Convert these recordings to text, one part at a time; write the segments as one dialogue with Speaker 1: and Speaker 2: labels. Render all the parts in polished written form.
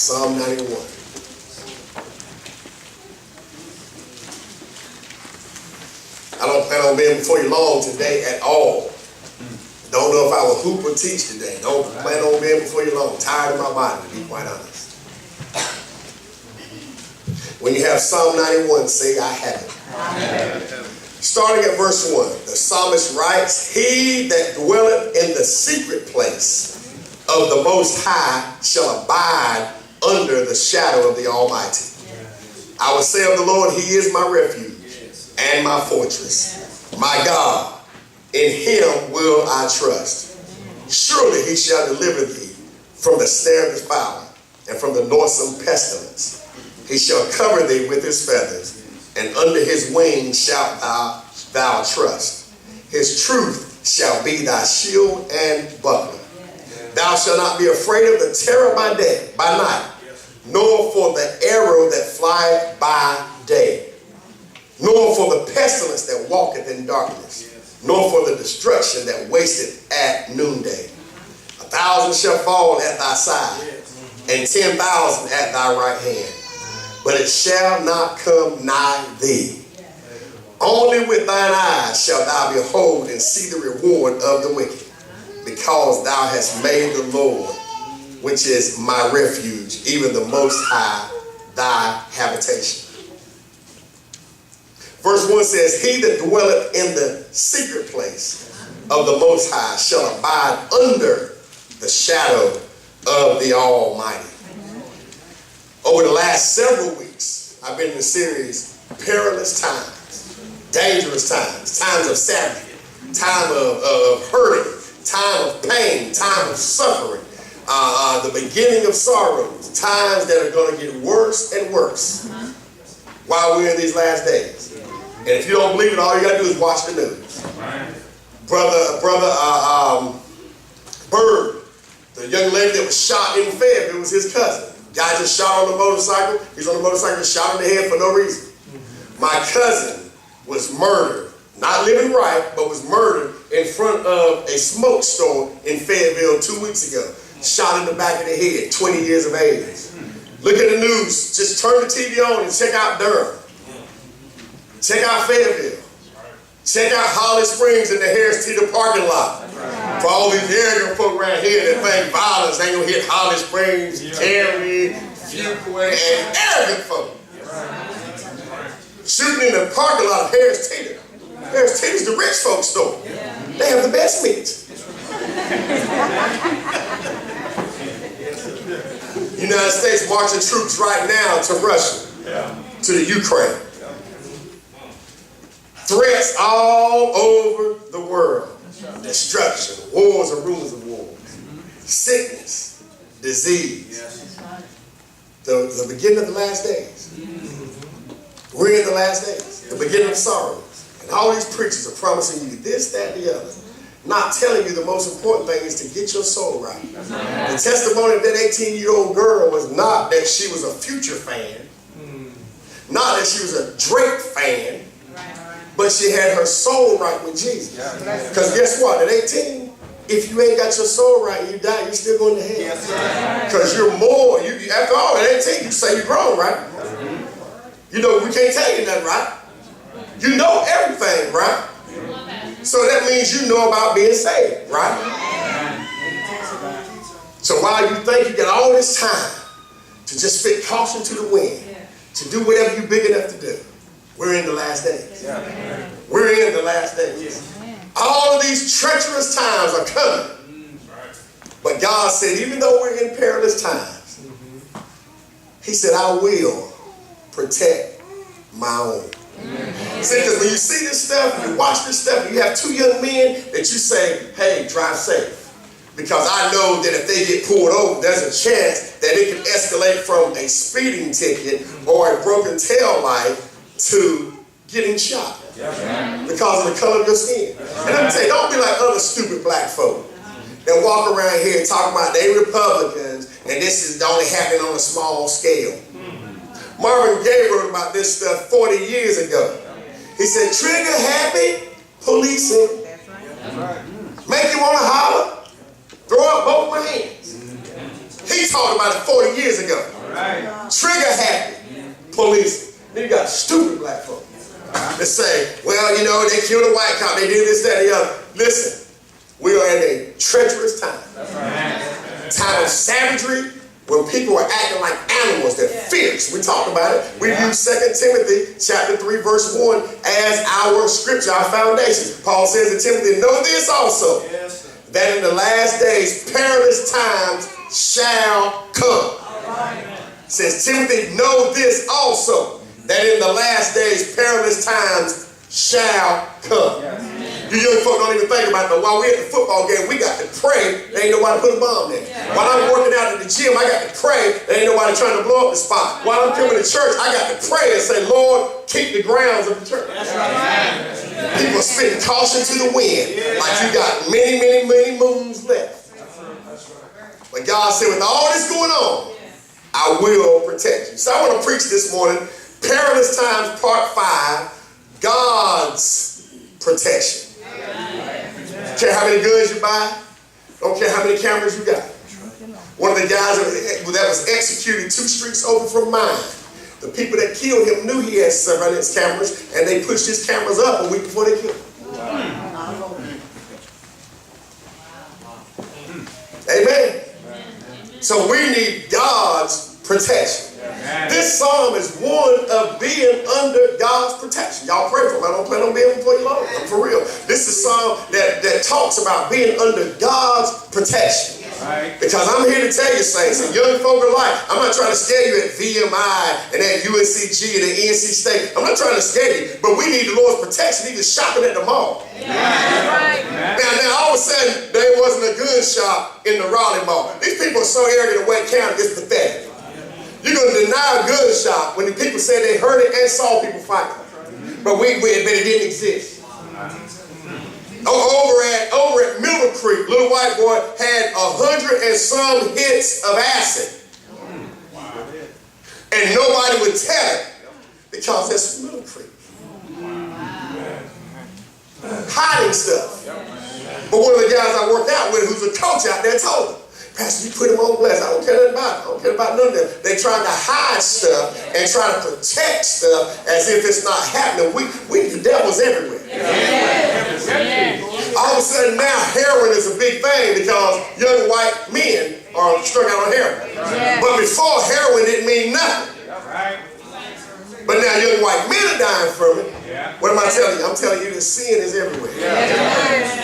Speaker 1: Psalm 91. I don't plan on being before you long today at all. Don't know if I will hoop or teach today. Don't plan on being before you long. Tired of my body, to be quite honest. When you have Psalm 91, say, I have it. Amen. Starting at verse 1, the psalmist writes, He that dwelleth in the secret place of the Most High shall abide under the shadow of the Almighty. I will say of the Lord, He is my refuge and my fortress, my God. In Him will I trust. Surely He shall deliver thee from the snare of the fowler and from the noisome pestilence. He shall cover thee with His feathers, and under His wings shalt thou trust. His truth shall be thy shield and buckler. Thou shalt not be afraid of the terror by night, nor for the arrow that flieth by day, nor for the pestilence that walketh in darkness, nor for the destruction that wasteth at noonday. 1,000 shall fall at thy side, and 10,000 at thy right hand, but it shall not come nigh thee. Only with thine eyes shalt thou behold and see the reward of the wicked, because thou hast made the Lord, which is my refuge, even the Most High, thy habitation. Verse 1 says, He that dwelleth in the secret place of the Most High shall abide under the shadow of the Almighty. Over the last several weeks, I've been in the series, Perilous Times, Dangerous Times, Times of Savage, time of hurting, time of pain, time of suffering, the beginning of sorrows, times that are going to get worse and worse while we're in these last days. And if you don't believe it, all you got to do is watch the news. Brother Bird, the young lady that was shot in Fayetteville, was his cousin. Guy just shot on the motorcycle. He's on the motorcycle, shot in the head for no reason. My cousin was murdered, not living right, but was murdered in front of a smoke store in Fayetteville 2 weeks ago. Shot in the back of the head, 20 years of age. Look at the news. Just turn the TV on and check out Durham. Check out Fayetteville. Check out Holly Springs in the Harris Teeter parking lot. For all these arrogant folk around here that think violence ain't gonna hit Holly Springs, Terry, Fuquay, and arrogant folk. Shooting in the parking lot of Harris Teeter. Harris Teeter's the rich folks store. They have the best meats. United States marching troops right now to Russia, to the Ukraine. Threats all over the world. Destruction, wars and rumors of wars. Sickness, disease. The beginning of the last days. We're in the last days. The beginning of sorrows. And all these preachers are promising you this, that, and the other. Not telling you the most important thing is to get your soul right. The testimony of that 18-year-old girl was not that she was a Future fan. Not that she was a Drake fan. But she had her soul right with Jesus. Because guess what? At 18, if you ain't got your soul right, you die, you're still going to hell. Because you're more, after all, at 18, you say you're grown, right? You know, we can't tell you nothing, right? You know everything, right? So that means you know about being saved, right? So while you think you got all this time to just fit caution to the wind, to do whatever you're big enough to do, we're in the last days. We're in the last days. All of these treacherous times are coming. But God said, even though we're in perilous times, He said, I will protect my own. See, because when you see this stuff, you watch this stuff, you have two young men that you say, hey, drive safe. Because I know that if they get pulled over, there's a chance that it can escalate from a speeding ticket or a broken tail light to getting shot because of the color of your skin. And let me tell you, don't be like other stupid black folk that walk around here talking about they Republicans and this is only happening on a small scale. Marvin Gaye wrote about this stuff 40 years ago. He said, trigger happy policing. Make you want to holler, throw up both my hands. He talked about it 40 years ago. Trigger happy police. Then you got stupid black folks that say, well, you know, they killed a white cop, they did this, that, and the other. Listen, we are in a treacherous time. Time of savagery, when people are acting like animals. They're fierce. We talked about it. We use 2 Timothy chapter 3, verse 1 as our scripture, our foundation. Paul says to Timothy, know this also, that in the last days perilous times shall come. Says Timothy, know this also, that in the last days perilous times shall come. You young folk don't even think about it. While we're at the football game, we got to pray. There ain't nobody put a bomb there. While I'm working out at the gym, I got to pray. There ain't nobody trying to blow up the spot. While I'm coming to church, I got to pray and say, Lord, keep the grounds of the church. People are spitting caution to the wind, like you got many, many, many moons left. But God said, with all this going on, I will protect you. So I want to preach this morning, Perilous Times, part 5, God's protection. Don't care how many guns you buy. Don't care how many cameras you got. One of the guys that was executed 2 streets over from mine, the people that killed him knew he had surveillance cameras, and they pushed his cameras up a week before they killed him. Amen. So we need God's protection. This psalm is one of being under God's protection. Y'all pray for me. I don't plan on being before you long. I'm for real. This is a psalm that talks about being under God's protection. Because I'm here to tell you, saints, and young folk alike, I'm not trying to scare you at VMI and at UNCG and at NC State. I'm not trying to scare you, but we need the Lord's protection even shopping at the mall. Now, all of a sudden, there wasn't a gun shop in the Raleigh Mall. These people are so arrogant in Wake County, it's pathetic. You're going to deny a gun shop when the people said they heard it and saw people fighting. But it didn't exist. Over at Middle Creek, little white boy had 100 and some hits of acid. And nobody would tell it because that's Middle Creek. Hiding stuff. But one of the guys I worked out with, who's a coach out there, told him, Pastor, you put him on blast. I don't care nothing about it. I don't care about none of that. They trying to hide stuff and try to protect stuff as if it's not happening. The devil's everywhere. All of a sudden now heroin is a big thing because young white men are strung out on heroin. But before, heroin didn't mean nothing. But now young white men are dying from it. What am I telling you? I'm telling you that sin is everywhere.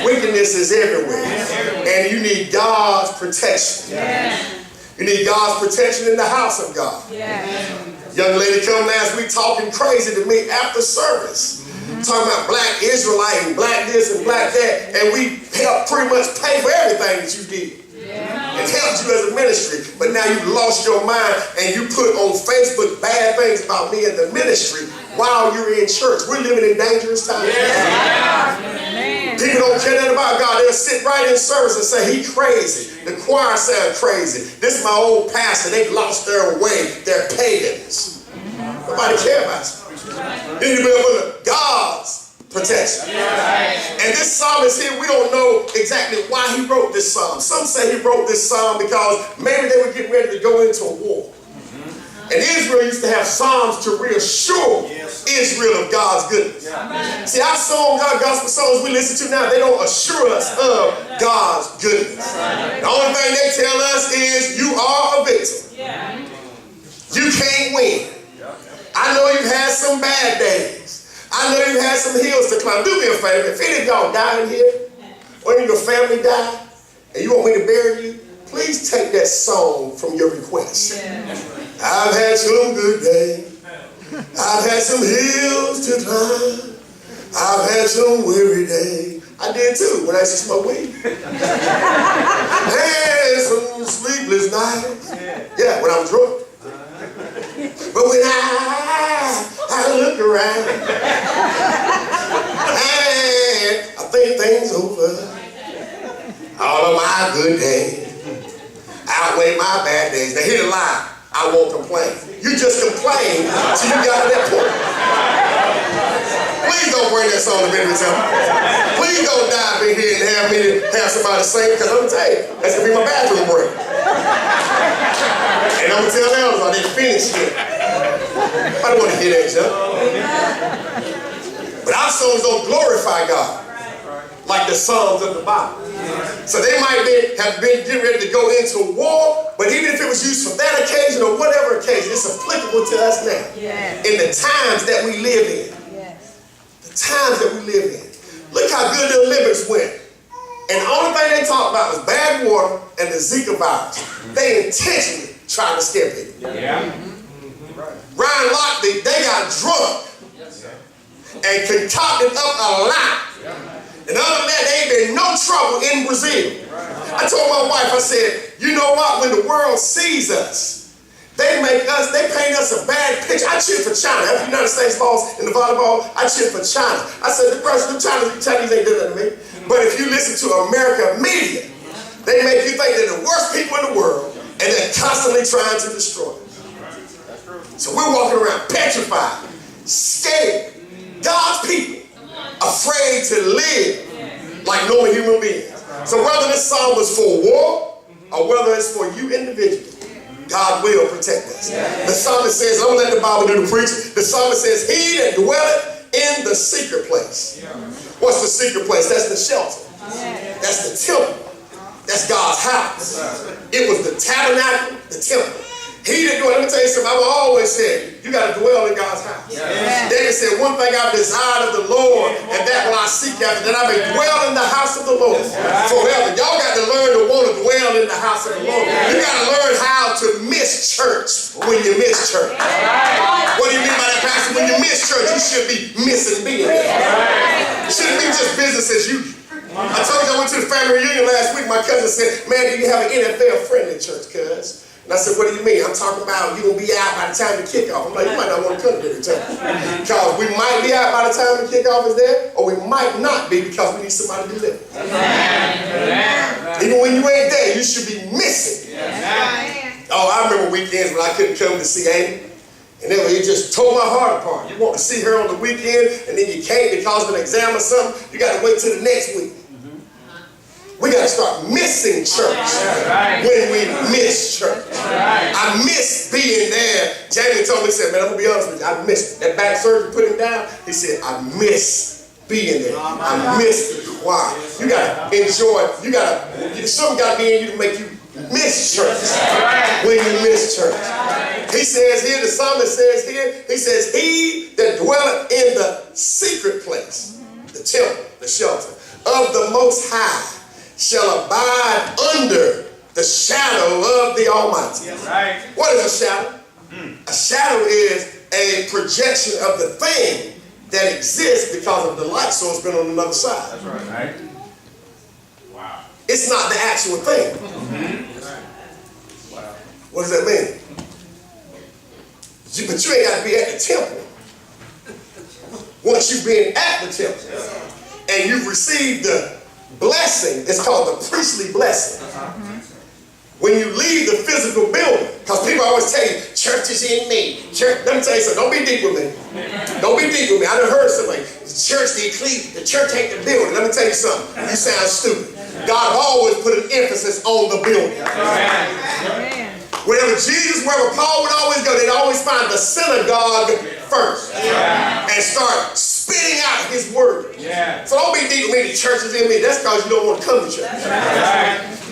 Speaker 1: Wickedness is everywhere. And you need God's protection. You need God's protection in the house of God. Young lady come last week talking crazy to me after service. Talking about black Israelite and black this and black that. And we helped pretty much pay for everything that you did. It helped you as a ministry, but now you've lost your mind and you put on Facebook bad things about me in the ministry while you're in church. We're living in dangerous times. People don't care nothing about God. They'll sit right in service and say, he crazy. The choir sounds crazy. This is my old pastor. They've lost their way. They're pagans. Nobody cares about you. You need to be under God's protection. And this psalmist here, we don't know exactly why he wrote this psalm. Some say he wrote this psalm because maybe they were getting ready to go into a war. And Israel used to have psalms to reassure Israel of God's goodness. See, our songs, our gospel songs we listen to now, they don't assure us of God's goodness. The only thing they tell us is you are a victim. You can't win. I know you've had some bad days. I know you've had some hills to climb. Do me a favor. If any of y'all die in here, or any of your family die, and you want me to bury you, please take that song from your request. I've had some good days. I've had some hills to climb. I've had some weary days. I did too when I used to smoke weed. And some sleepless nights. Yeah, when I was drunk. But when I look around and I think things over, all of my good days outweigh my bad days. Now here's the lie. I won't complain. You just complain till you got to that point. Please don't bring that song to Benny Temple. Please don't dive in here and have somebody sing, because I'm going to tell you, that's going to be my bathroom break. And I'm going to tell the elders, I didn't finish yet. I don't want to hear that, John. But our songs don't glorify God like the Psalms of the Bible. So they might have been getting ready to go into war, but even if it was used for that occasion or whatever occasion, it's applicable to us now. In the times that we live in. The times that we live in. Look how good the Olympics went. And the only thing they talked about was bad water and the Zika virus. They intentionally tried to scare people. Ryan Lochte, they got drunk and concocted up a lie. And other than that, there ain't been no trouble in Brazil. I told my wife, I said, you know what? When the world sees us, they paint us a bad picture. I cheer for China. After the United States falls in the volleyball, I cheer for China. I said, the Chinese ain't doing that to me. But if you listen to American media, they make you think they're the worst people in the world, and they're constantly trying to destroy us. So we're walking around petrified, scared, God's people, afraid to live like normal human beings. So whether this psalm was for war or whether it's for you individually, God will protect us. The psalmist says, I'm going to let the Bible do the preaching. The psalmist says, he that dwelleth in the secret place. What's the secret place? That's the shelter. That's the temple. That's God's house. It was the tabernacle, the temple. He didn't do it. Let me tell you something. I've always said, you got to dwell in God's house. David said, one thing I've desired of the Lord, and that will I seek after, that I may dwell in the house of the Lord forever. Y'all got to learn to want to dwell in the house of the Lord. You got to learn how to miss church when you miss church. What do you mean by that, Pastor? When you miss church, you should be missing being there. It shouldn't be just business as usual. I told you I went to the family reunion last week. My cousin said, man, do you have an NFL-friendly church, cuz? And I said, what do you mean? I'm talking about you're going to be out by the time the kickoff. I'm like, you might not want to come to the church. Because we might be out by the time the kickoff is there, or we might not be because we need somebody to deliver. Even when you ain't there, you should be missing. Oh, I remember weekends when I couldn't come to see Amy. And then it just tore my heart apart. You want to see her on the weekend, and then you can't because of an exam or something. You got to wait till the next week. We got to start missing church when we miss church. I miss being there. Jamie told me, he said, man, I'm going to be honest with you. I miss that back surgery, put him down. He said, I miss being there. I miss the choir. You got to enjoy. Something got to be in you to make you miss church when you miss church. He says here, the psalmist says here, he says, he that dwelleth in the secret place, the temple, the shelter of the Most High, shall abide under the shadow of the Almighty. What is a shadow? A shadow is a projection of the thing that exists because of the light source being on another side.
Speaker 2: That's right. Wow.
Speaker 1: It's not the actual thing.
Speaker 2: Wow.
Speaker 1: What does that mean? But you ain't got to be at the temple. Once you've been at the temple and you've received the blessing, it's called the priestly blessing. When you leave the physical building, because people always tell you, church is in me. Church, let me tell you something, don't be deep with me. Don't be deep with me. I done heard somebody, church, the church ain't the building. Let me tell you something, you sound stupid. God always put an emphasis on the building. Wherever Jesus, wherever Paul would always go, they'd always find the synagogue first and start spitting out his word. So don't be deep with me, the church is in me. That's because you don't want to come to church.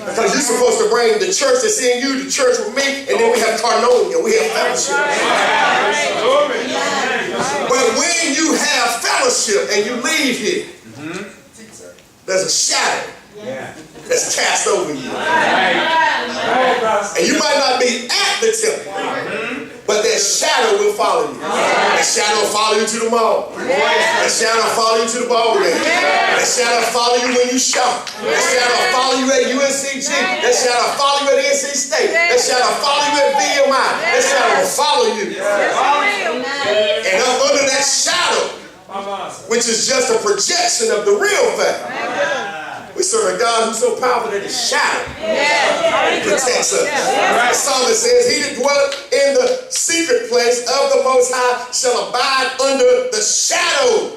Speaker 1: Because you're supposed to bring the church that's in you to church with me, and then we have carnonia, we have fellowship. But when you have fellowship and you leave here, there's a shadow that's cast over you. And you might not be at the temple, but that shadow will follow you. That shadow will follow you to the mall. That shadow will follow you to the ball game. That shadow will follow you when you shop. That shadow will follow you at UNCG. That shadow will follow you at NC State. That shadow will follow you at VMI. That shadow will follow you. And up under that shadow, which is just a projection of the real fact, we serve a God who's so powerful that his shadow protects us. The psalmist says, he that dwelleth in the secret place of the Most High shall abide under the shadow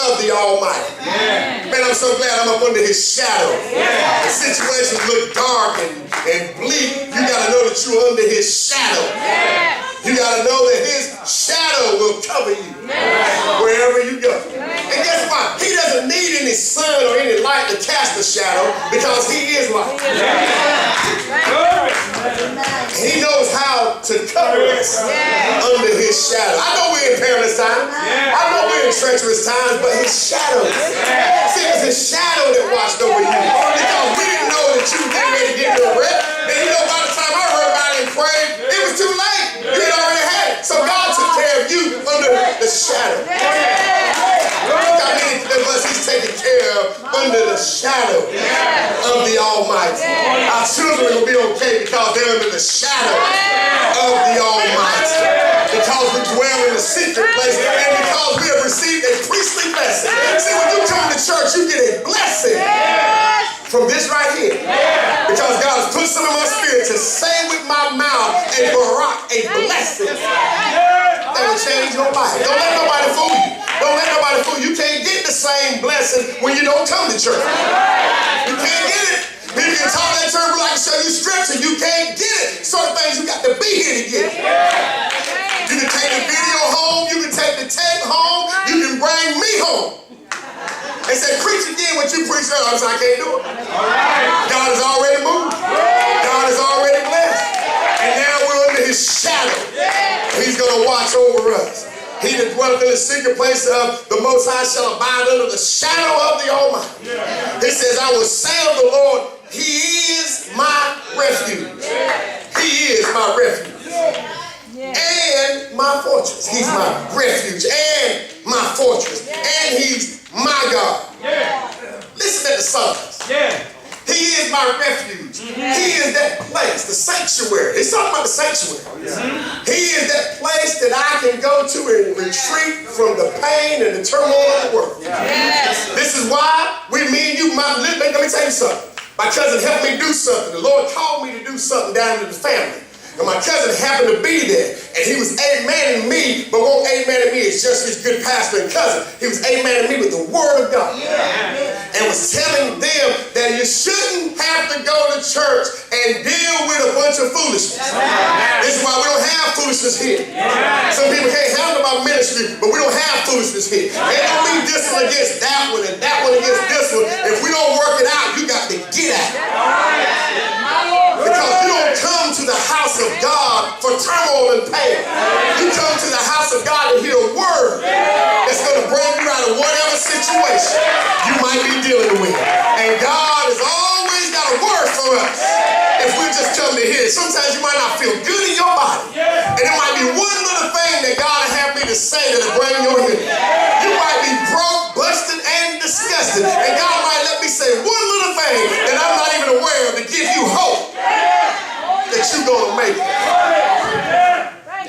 Speaker 1: of the Almighty. Man, I'm so glad I'm up under his shadow. The situations look dark and bleak. You got to know that you're under his shadow. You got to know that his shadow will cover you wherever you go. And guess what? He doesn't need any sun or any light to cast a shadow because he is light. He knows how to cover us under his shadow. I know we're in perilous times. I know we're in treacherous times, but his shadow. See, it was his shadow that watched over you. Because we didn't know that you were getting ready to get your rest. And you know, by the time I heard about it and prayed, it was too late. You had already had it. So God took care of you under the shadow. How many of us he's taking care of under the shadow of the Almighty? Our children will be okay because they're under the shadow of the Almighty. Because we dwell in the secret place and because we have received a priestly blessing. See, when you come to church, you get a blessing from this right here. Because God has put some in my spirit to say with my mouth a barak, a blessing that will change your life. Don't let nobody fool you. Don't let nobody fool you. You can't get the same blessing when you don't come to church. You can't get it. People can talk that church like to show you scripture. You can't get it. Certain things you got to be here to get it. You can take the video home. You can take the tape home. You can bring me home. They say, preach again what you preached earlier. I said, I can't do it. God has already moved. God has already blessed. And now we're under his shadow. He's going to watch over us. He that dwelleth in the secret place of the Most High shall abide under the shadow of the Almighty. He says, I will say of the Lord, he is my refuge. He is my refuge. And my fortress. He's my refuge and my fortress. And he's my God. Listen at the psalmist. He is my refuge. He is that place, the sanctuary. He's talking about the sanctuary. He is that place that I can go to and retreat from the pain and the turmoil of the world. This is why me and you, let me tell you something. My cousin helped me do something. The Lord called me to do something down in the family. And my cousin happened to be there. And he was amen me, but won't amen me as just his good pastor and cousin. He was amen me with the word of God. And was telling them that you shouldn't have to go to church and deal with a bunch of foolishness. This is why we don't have foolishness here. Some people can't handle about ministry, but we don't have foolishness here. It don't mean this one against that one and that one against this one. If we don't work it out, you got to get at it. Because you don't come to the house of God for turmoil and pain. You come to the house of God to hear a word that's going to bring you out of whatever situation you might be dealing with. And God has always got a word for us if we just come to hear it. Sometimes you might not feel good in your body. And it might be one little thing that God will have me to say that'll bring your healing. You might be broke, busted, and disgusted. And God might let me say one little thing that I'm not even aware of to give you hope that you're going to make it.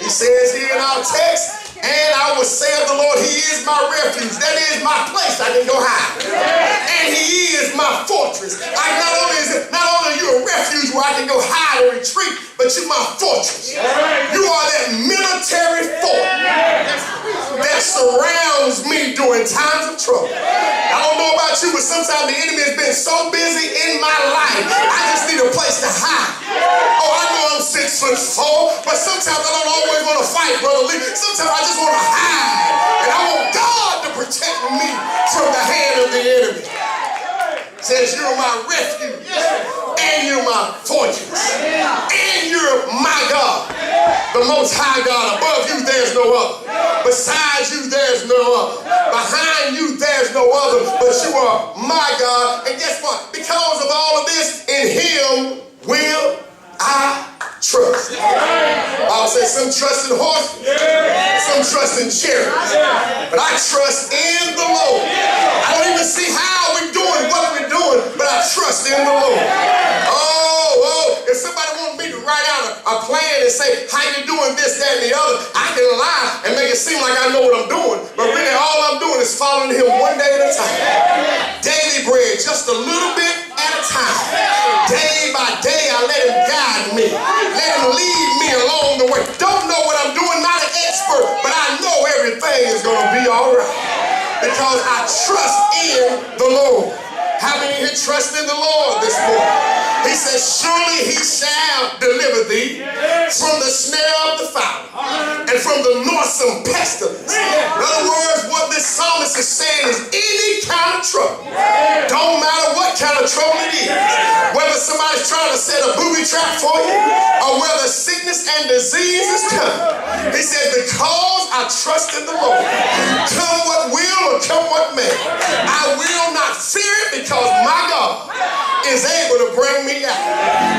Speaker 1: He says here in our text, and I will say of the Lord, he is my refuge. That is my place I can go hide. And he is my fortress. Not only are you a refuge where I can go hide and retreat, but you're my fortress. You are that military fort that surrounds me during times of trouble. I don't know about you, but sometimes the enemy has been so busy in my life, I just need a place to hide. Oh, I know I'm 6'4", but sometimes I don't always want to fight, Brother Lee. Sometimes I just want to hide. And I want God to protect me from the hand of the enemy. Says you're my refuge, and you're my fortress, and you're my God, the Most High God. Above you there's no other. Besides you there's no other. Behind you there's no other, but you are my God. And guess what? Because of all of this, in him will I trust. I'll say some trust in horses, some trust in chariots, but I trust in the Lord. I don't even see how we're doing what we're doing, but I trust in the Lord. Oh, if somebody wants me to write out a plan and say, how you doing this, that, and the other, I can lie and make it seem like I know what I'm doing, but really all I'm doing is following him one day at a time. Daily bread, just a little bit at a time. Day by day, I let him guide me. Let him lead me along the way. Don't know what I'm doing, not an expert, but I know everything is going to be all right. because I trust in the Lord. How many here trust in the Lord this morning? He says, surely he shall deliver thee from the snare of the fowler and from the noisome pestilence. In other words, what this psalmist is saying is any kind of trouble. Don't matter what kind of trouble it is. Whether somebody's trying to set a booby trap for you or whether sickness and disease is coming. He says, because I trust in the Lord, come what will or come what may, I will not fear it because my God is able to bring me out.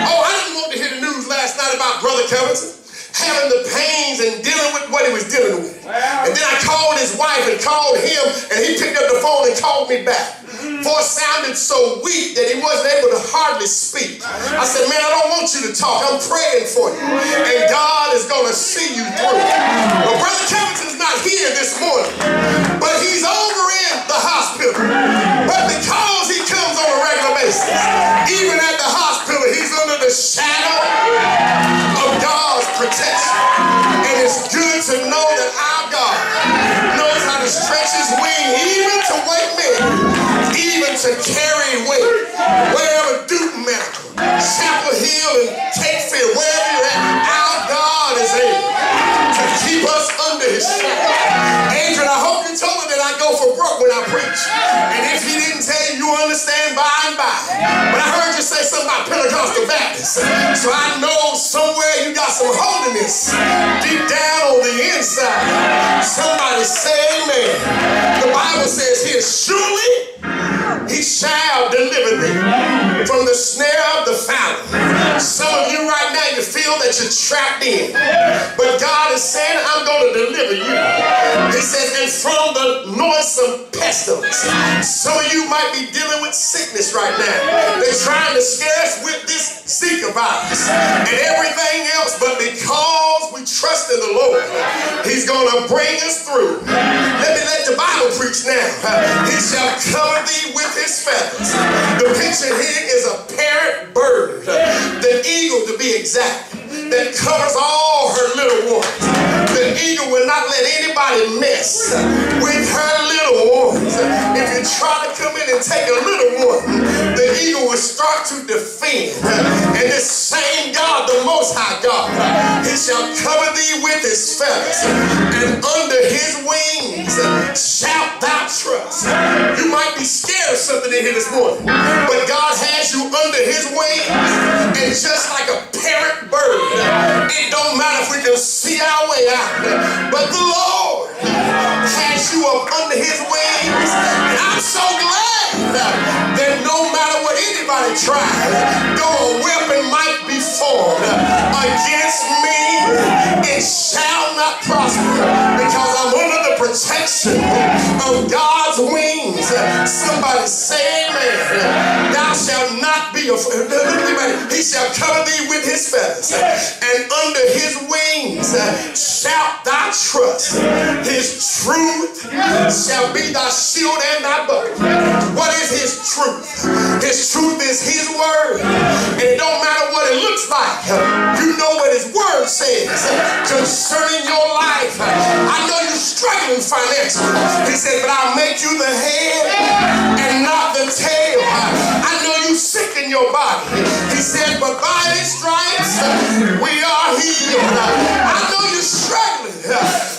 Speaker 1: Oh, I didn't want to hear the news last night about Brother Covington having the pains and dealing with what he was dealing with. And then I called his wife and called him, and he picked up the phone and called me back. Voice sounded so weak that he wasn't able to hardly speak. I said, man, I don't want you to talk. I'm praying for you. And God is going to see you through. Well, Brother Covington's not here this morning, but he's over in the hospital. But because he comes on a regular basis, even at the hospital, he's under the shadow of God's protection. And it's good to know that our God knows how to stretch his wing even to wake men, even to carry weight. Wherever Duke Medical, Chapel Hill, and Cape Fear, wherever you're at, our God is able to keep us under his shadow. Adrian, I hope you told me that I go for broke when I preach. And if he didn't tell you, you understand by and by. But I heard you say something about Pentecostal Baptists. So I know somewhere you got some holiness deep down on the inside. Somebody say amen. The Bible says here, surely he shall deliver thee from the snare of the fowler. Some of you right now, you feel that you're trapped in. But God is saying, I'm going to deliver you. He says, and from the noisome pestilence. Some of you might be dealing with sickness right now. They're trying to scare us with this Zika virus and everything else. But because we trust in the Lord, he's going to bring us through. Let the Bible preach now. He shall cover thee with his feathers. The picture here is a parent bird, the eagle to be exact, that covers all her little ones. The eagle will not let anybody mess with her little ones. If you try to come in and take a little one, the eagle will start to defend. And this same God, the Most High God, he shall cover thee with his feathers, and under his wings shalt thou trust. You might be scared of something in here this morning, but God has you under his wings, and just like a parent bird, it don't matter if we can see our way out, but the Lord has you up under his wings. And I'm so glad that no matter what anybody tries, though a weapon might be formed against me, it shall not prosper, because I'm under the protection of God's wings. Somebody say amen. Thou shalt not be afraid. He shall cover thee with his feathers, and under his wings shalt thou trust. His truth shall be thy shield and thy buckler. What is his truth? His truth is his word. And it don't matter what it looks like. You know what his word says concerning your life. I know you're struggling financially. He said, but I'll make you the head and not the tail. I know you're sick in your body. He said, but by his stripes we are healed. I know you're struggling.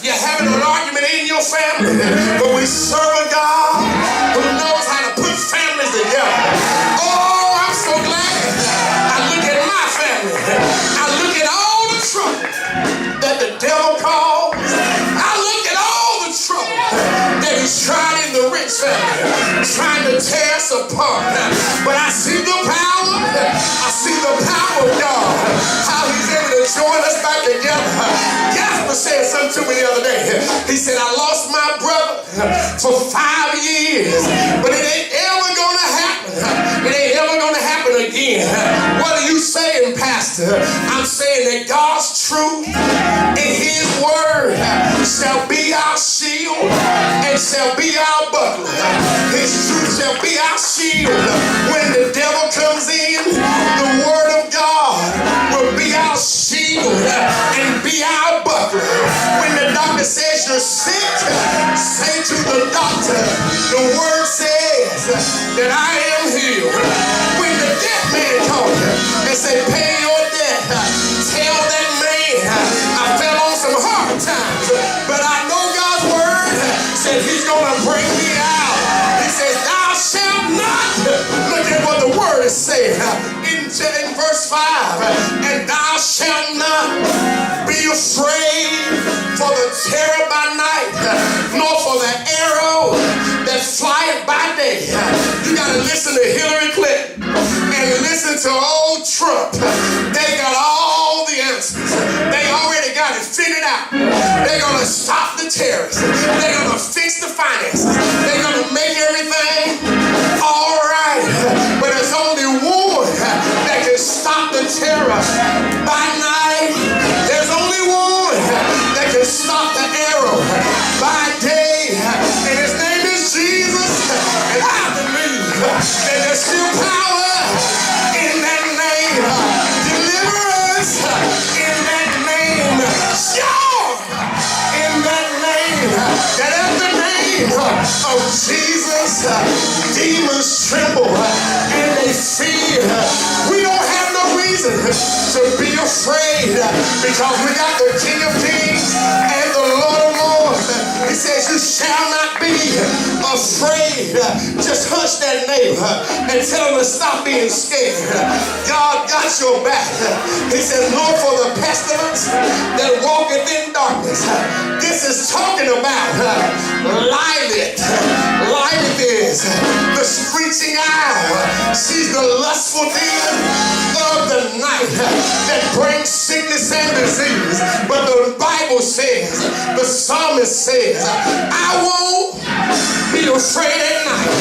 Speaker 1: You're having an argument in your family, but we serve a God who knows how to put families together. Oh, I'm so glad. I look at my family. I look at all the trouble that the devil caused. I look at all the trouble that he's tried in the rich family, trying to tear us apart. But I see the power. I see the power of God. How he's able to join us back together. Jasper said something to me the other day. He said, I lost my brother for 5 years, but it ain't ever gonna happen. It ain't ever gonna happen again. What are you saying, Pastor? I'm saying that God's truth in his word shall be our shield and shall be our buckler. His truth shall be our shield. When the devil comes in, the word of God will be our shield and be our buckler. When the doctor says you're sick, say to the doctor, that I am healed. When the dead man called and said, pay your debt, tell that man I fell on some hard times, but I know God's word said he's going to bring me out. He says, thou shalt not. Look at what the word is saying in verse 5. And thou shalt not be afraid for the terror by night, nor for the arrow that flieth by day. You got to listen to Hillary Clinton and listen to old Trump. They got all the answers. They already got it figured out. They're going to stop the terrorists. They're going to fix the finances. They're going to make everything all right. But there's only one that can stop the terror by night. There's only one that can stop the arrow by day. And his name is Jesus. And I believe that there's still power in that name. Deliverance in that name. Sure in that name. That at the name of Jesus, demons tremble and they fear. We don't have no reason to be afraid because we got the King of Kings and the Lord of Lords. He says you shall not be afraid. Just hush that neighbor and tell him to stop being scared. God got your back. He says, nor for the pestilence that walketh in darkness. This is talking about Lilith. Lilith is the screeching owl. She's the lustful demon of the night that brings sickness and disease. But the Bible says, the psalmist says, I won't be afraid at night.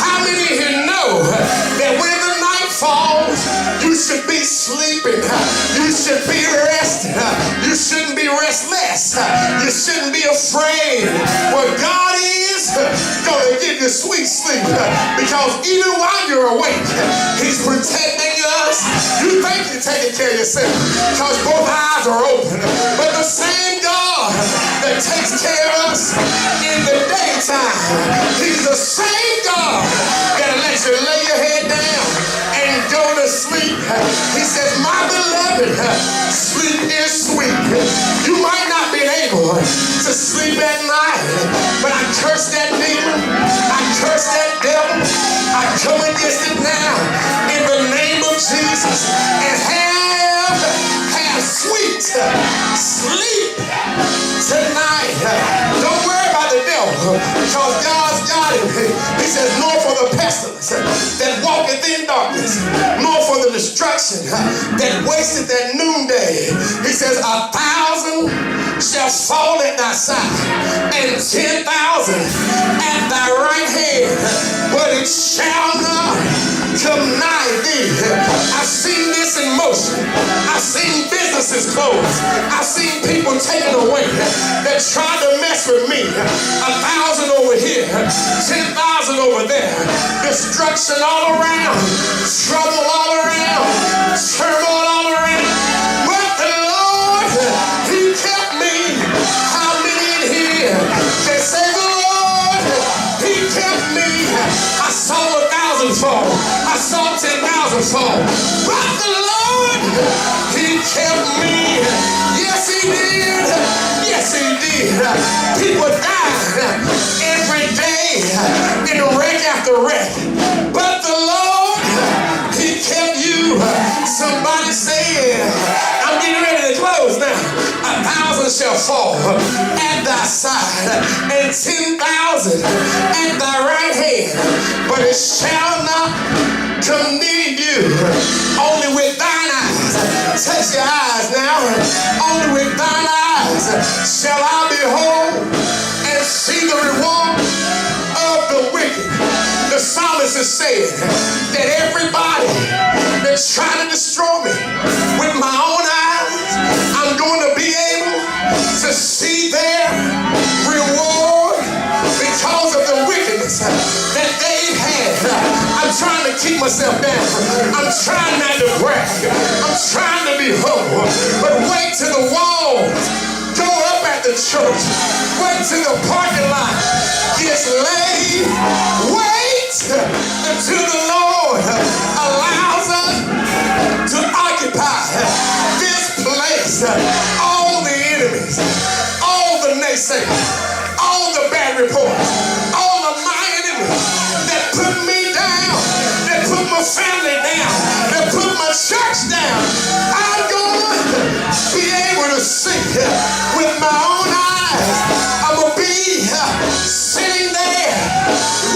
Speaker 1: How many of you know that when the night falls, you should be sleeping, you should be resting, you shouldn't be restless, you shouldn't be afraid. Well, God is going to give you sweet sleep because even while you're awake, he's protecting us. You think you're taking care of yourself because both eyes are open, but the same God that takes care of us in the daytime, he's the same God that'll let you lay your head down and go to sleep. He says, my beloved, sleep is sweet. You might not be able to sleep at night, but I curse that demon, I curse that devil, I come against it now in the name of Jesus and have sweet sleep tonight. Don't worry about the devil because God's got him. He says, nor for the pestilence that walketh in darkness, nor for the destruction that wasteth at noonday. He says, 1,000 shall fall at thy side and 10,000 at thy right hand, but it shall not come nigh thee. I've seen this in motion. I've seen businesses closed. I've seen people taken away that tried to mess with me. 1,000 over here, 10,000 over there. Destruction all around, trouble all around, turmoil all around. But the Lord, he kept me. How many in here can say the Lord, he kept me? I saw 1,000 fall. I saw 10,000 fall. But the Lord, he kept me. Yes, he did. Yes, he did. People died every day in wreck after wreck. But the Lord, he kept you. Somebody say, I'm getting ready to close now. 1,000 shall fall at thy side and 10,000 at thy right hand, but it shall not come near you. Only with thine eyes, touch your eyes now, only with thine eyes shall I behold and see the reward of the wicked. The psalmist is saying that everybody that's trying to destroy me with my own eyes, I'm going to be able to see their reward because of the wickedness that they've had. I'm trying to keep myself down. I'm trying not to brag. I'm trying to be humble. But wait till the walls go up at the church. Wait till the parking lot gets laid. Wait face all the enemies, all the naysayers, all the bad reports, all of my enemies that put me down, that put my family down, that put my church down. I'm gonna be able to see with my own eyes. I'm gonna be sitting there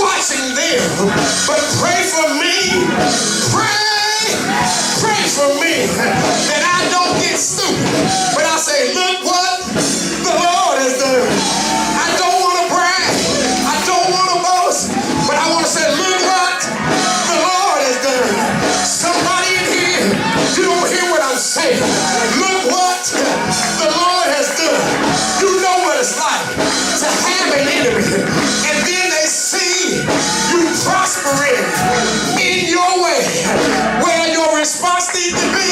Speaker 1: watching them. But pray for me, pray for me that I don't get stupid. But I say, look what the Lord has done. I don't want to brag, I don't want to boast, but I want to say, look what the Lord has done. Somebody in here, you don't hear what I'm saying. Look what the Lord has done. You know what it's like to have an enemy, and then they see you prospering in your way, where your response needs to be,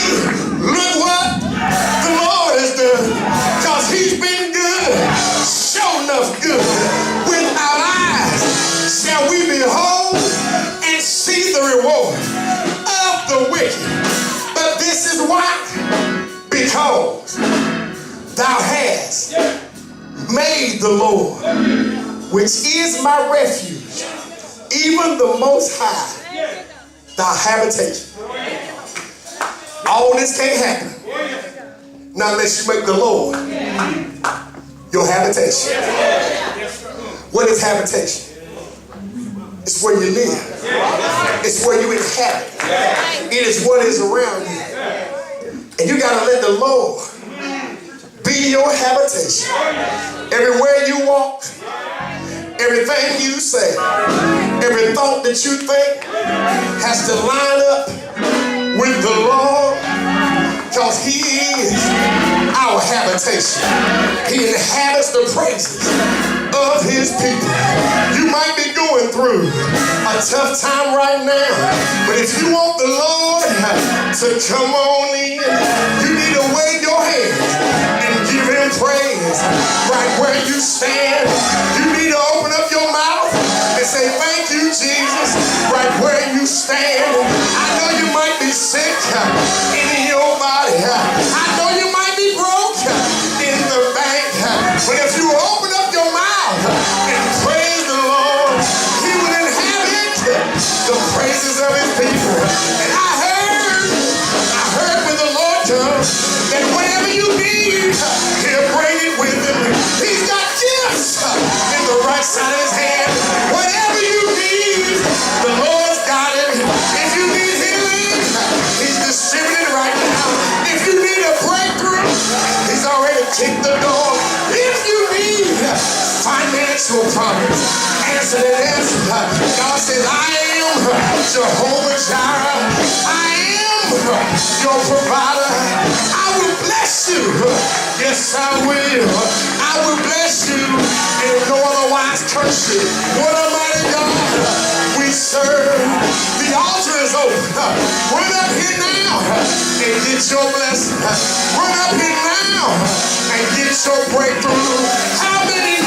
Speaker 1: look what the Lord has done, because he's been good, sure enough good. With our eyes shall we behold and see the reward of the wicked. But this is why, because thou hast made the Lord, which is my refuge, even the Most High, thy habitation. All this can't happen not unless you make the Lord your habitation. What is habitation? It's where you live. It's where you inhabit. It is what is around you. And you got to let the Lord be your habitation. Everywhere you walk, everything you say, every thought that you think has to line up with the Lord, because he is our habitation. He inhabits the praises of his people. You might be going through a tough time right now, but if you want the Lord to come on in, you need to wave your hands and give him praise right where you stand. You need to open up your mouth and say, thank you, Jesus, right where you stand. I know you might be sick in your body. I know you might be broke in the bank. But if you open up your mouth and praise the Lord, he will inhabit the praises of his people. And I heard when the Lord comes that whatever you need, he'll bring it with him. He's got gifts in the right side of his hand. Whatever you need, the Lord's got it. If you need healing, he's distributing right now. If you need a breakthrough, he's already kicked the door. If you need financial problems, answer that answer. God says, I am Jehovah Jireh. I am your provider. I will bless you. Yes, I will. I will bless you and no otherwise curse you. What a mighty God we serve. The altar is open. Run up here now and get your blessing. Run up here now and get your breakthrough. How many